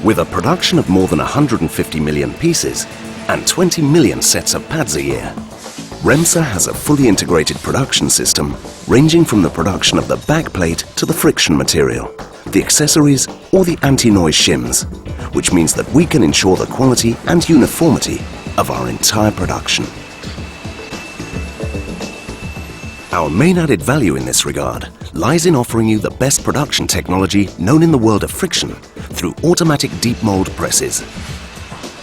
With a production of more than 150 million pieces and 20 million sets of pads a year, Remsa has a fully integrated production system ranging from the production of the backplate to the friction material, the accessories or the anti-noise shims, which means that we can ensure the quality and uniformity of our entire production. Our main added value in this regard lies in offering you the best production technology known in the world of friction through automatic deep mold presses,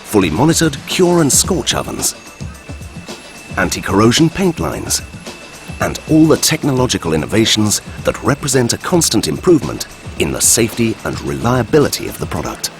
fully monitored cure and scorch ovens, anti-corrosion paint lines, and all the technological innovations that represent a constant improvement in the safety and reliability of the product.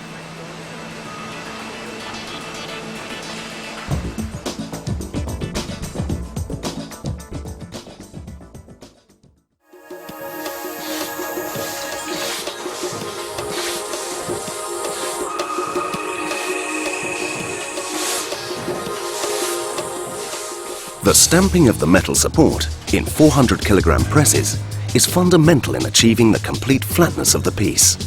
The stamping of the metal support in 400 kg presses is fundamental in achieving the complete flatness of the piece.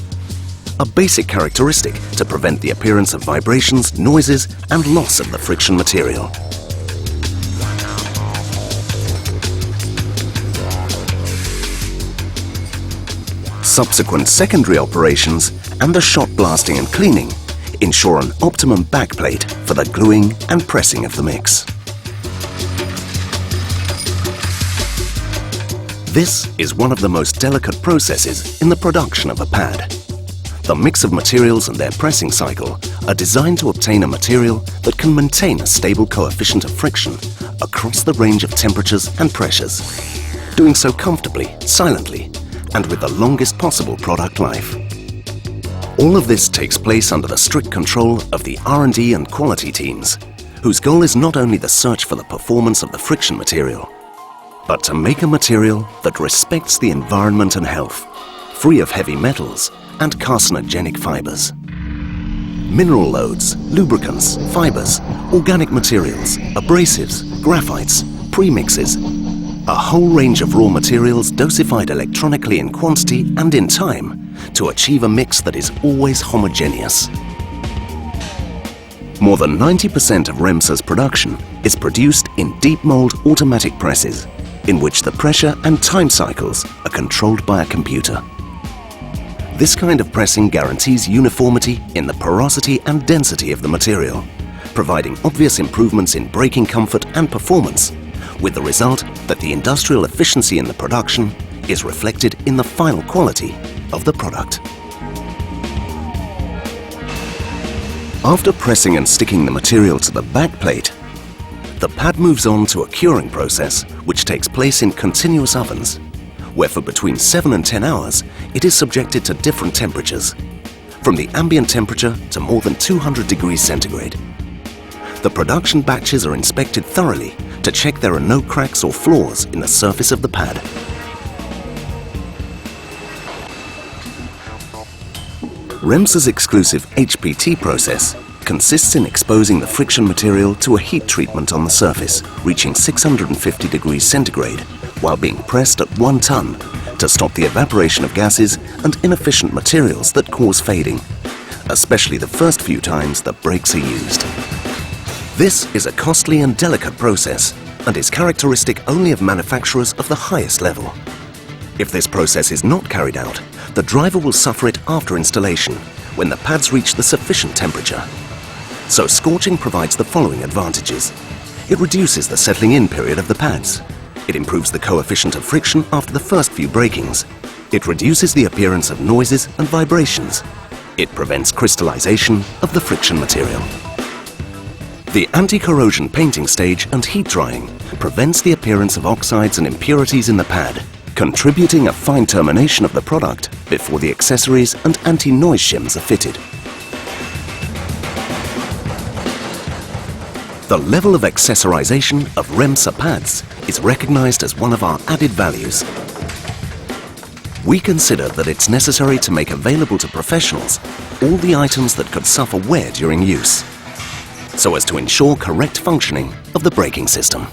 A basic characteristic to prevent the appearance of vibrations, noises and loss of the friction material. Subsequent secondary operations and the shot blasting and cleaning ensure an optimum backplate for the gluing and pressing of the mix. This is one of the most delicate processes in the production of a pad. The mix of materials and their pressing cycle are designed to obtain a material that can maintain a stable coefficient of friction across the range of temperatures and pressures, doing so comfortably, silently, and with the longest possible product life. All of this takes place under the strict control of the R&D and quality teams, whose goal is not only the search for the performance of the friction material, but to make a material that respects the environment and health, free of heavy metals and carcinogenic fibers. Mineral loads, lubricants, fibers, organic materials, abrasives, graphites, premixes, a whole range of raw materials dosified electronically in quantity and in time to achieve a mix that is always homogeneous. More than 90% of Remsa's production is produced in deep mold automatic presses, in which the pressure and time cycles are controlled by a computer. This kind of pressing guarantees uniformity in the porosity and density of the material, providing obvious improvements in braking comfort and performance, with the result that the industrial efficiency in the production is reflected in the final quality of the product. After pressing and sticking the material to the backplate, the pad moves on to a curing process which takes place in continuous ovens, where for between 7 and 10 hours it is subjected to different temperatures, from the ambient temperature to more than 200 degrees centigrade. The production batches are inspected thoroughly to check there are no cracks or flaws in the surface of the pad. Remsa's exclusive HPT process consists in exposing the friction material to a heat treatment on the surface, reaching 650 degrees centigrade, while being pressed at 1 ton to stop the evaporation of gases and inefficient materials that cause fading, especially the first few times that brakes are used. This is a costly and delicate process and is characteristic only of manufacturers of the highest level. If this process is not carried out, the driver will suffer it after installation, when the pads reach the sufficient temperature. So scorching provides the following advantages. It reduces the settling in period of the pads. It improves the coefficient of friction after the first few brakings. It reduces the appearance of noises and vibrations. It prevents crystallization of the friction material. The anti-corrosion painting stage and heat drying prevents the appearance of oxides and impurities in the pad, contributing a fine termination of the product before the accessories and anti-noise shims are fitted. The level of accessorization of Remsa pads is recognized as one of our added values. We consider that it's necessary to make available to professionals all the items that could suffer wear during use, so as to ensure correct functioning of the braking system.